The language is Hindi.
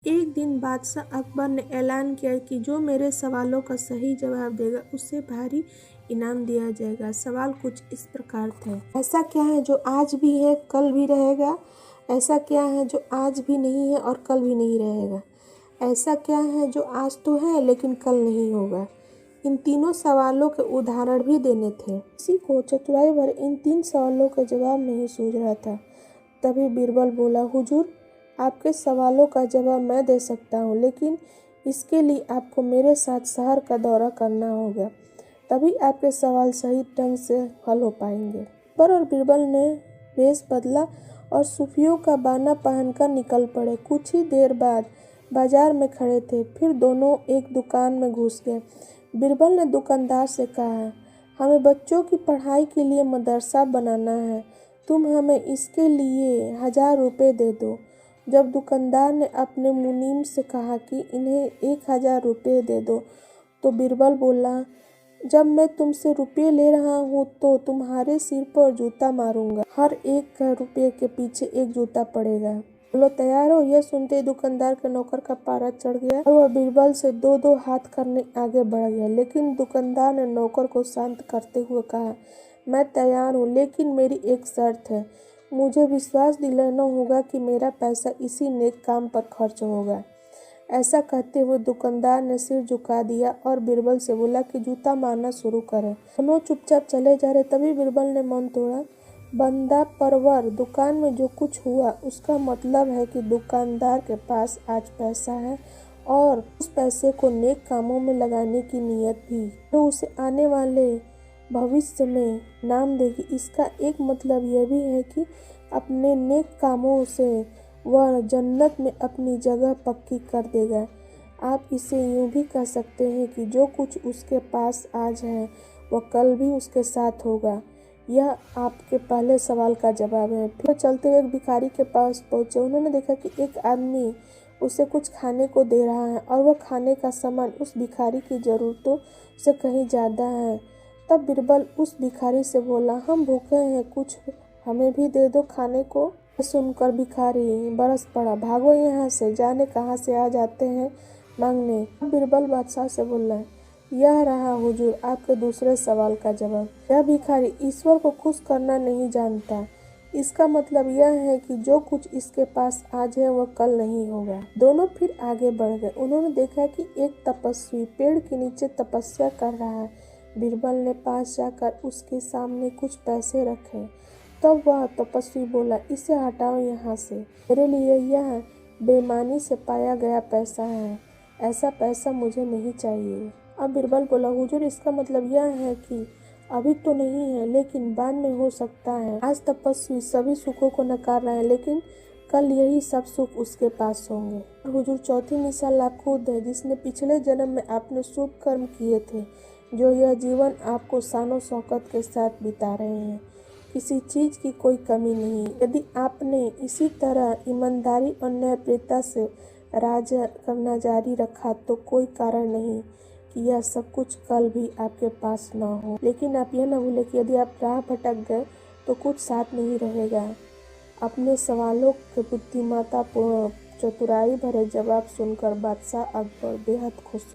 एक दिन बादशाह अकबर ने ऐलान किया कि जो मेरे सवालों का सही जवाब देगा उसे भारी इनाम दिया जाएगा। सवाल कुछ इस प्रकार थे। ऐसा क्या है जो आज भी है कल भी रहेगा? ऐसा क्या है जो आज भी नहीं है और कल भी नहीं रहेगा? ऐसा क्या है जो आज तो है लेकिन कल नहीं होगा? इन तीनों सवालों के उदाहरण भी देने थे। किसी को चतुराई भर इन 3 सवालों का जवाब नहीं सूझ रहा था। तभी बीरबल बोला, हुजूर, आपके सवालों का जवाब मैं दे सकता हूँ, लेकिन इसके लिए आपको मेरे साथ शहर का दौरा करना होगा। तभी आपके सवाल सही ढंग से हल हो पाएंगे। अकबर और बीरबल ने वेश बदला और सूफियों का बाना पहनकर निकल पड़े। कुछ ही देर बाद बाजार में खड़े थे। फिर दोनों एक दुकान में घुस गए। बीरबल ने दुकानदार से कहा, हमें बच्चों की पढ़ाई के लिए मदरसा बनाना है। तुम हमें इसके लिए 1000 रुपये दे दो। जब दुकानदार ने अपने मुनीम से कहा कि इन्हें 1000 रुपये दे दो, तो बीरबल बोला, जब मैं तुमसे रुपये ले रहा हूँ तो तुम्हारे सिर पर जूता मारूंगा। हर एक रुपये के पीछे एक जूता पड़ेगा। बोलो, तैयार हो? यह सुनते ही दुकानदार के नौकर का पारा चढ़ गया और वह बीरबल से 2-2 हाथ करने आगे बढ़ गया। लेकिन दुकानदार ने नौकर को शांत करते हुए कहा, मैं तैयार हूँ, लेकिन मेरी एक शर्त है। मुझे विश्वास दिलाना होगा कि मेरा पैसा इसी नेक काम पर खर्च होगा। ऐसा कहते हुए दुकानदार ने सिर झुका दिया और बीरबल से बोला कि जूता मारना शुरू करें। दोनों चुपचाप चले जा रहे। तभी बीरबल ने मौन तोड़ा। बंदा परवर, दुकान में जो कुछ हुआ उसका मतलब है कि दुकानदार के पास आज पैसा है और उस पैसे को नेक कामों में लगाने की नीयत भी, तो उसे आने वाले भविष्य में नाम देगी। इसका एक मतलब यह भी है कि अपने नेक कामों से वह जन्नत में अपनी जगह पक्की कर देगा। आप इसे यूँ भी कह सकते हैं कि जो कुछ उसके पास आज है वह कल भी उसके साथ होगा। यह आपके पहले सवाल का जवाब है। फिर चलते हुए एक भिखारी के पास पहुँचे। उन्होंने देखा कि एक आदमी उसे कुछ खाने को दे रहा है और वह खाने का सामान उस भिखारी की ज़रूरतों से कहीं ज़्यादा है। तब बीरबल उस भिखारी से बोला, हम भूखे हैं, कुछ हमें भी दे दो खाने को। सुनकर भिखारी बरस पड़ा, भागो यहाँ से, जाने कहाँ से आ जाते हैं मांगने। बीरबल बादशाह से बोला, यह रहा हुजूर आपके दूसरे सवाल का जवाब। यह भिखारी ईश्वर को खुश करना नहीं जानता। इसका मतलब यह है कि जो कुछ इसके पास आज है वह कल नहीं होगा। दोनों फिर आगे बढ़ गए। उन्होंने देखा कि एक तपस्वी पेड़ के नीचे तपस्या कर रहा है। बीरबल ने पास जाकर उसके सामने कुछ पैसे रखे। तब वह तपस्वी बोला, इसे हटाओ यहाँ से, मेरे लिए यह बेईमानी से पाया गया पैसा है। ऐसा पैसा मुझे नहीं चाहिए। अब बीरबल बोला, हुजूर, इसका मतलब यह है कि अभी तो नहीं है लेकिन बाद में हो सकता है। आज तपस्वी सभी सुखों को नकार रहे हैं, लेकिन कल यही सब सुख उसके पास होंगे। हुजूर, चौथी मिसाल आप खुद है, जिसने पिछले जन्म में आपने शुभ कर्म किए थे, जो यह जीवन आपको शानो शौकत के साथ बिता रहे हैं। किसी चीज़ की कोई कमी नहीं। यदि आपने इसी तरह ईमानदारी और न्यायप्रियता से राज करना जारी रखा तो कोई कारण नहीं कि यह सब कुछ कल भी आपके पास न हो। लेकिन आप यह न भूलें कि यदि आप राह भटक गए तो कुछ साथ नहीं रहेगा। अपने सवालों के बुद्धिमत्तापूर्ण चतुराई भरे जवाब सुनकर बादशाह अकबर बेहद खुश हुए।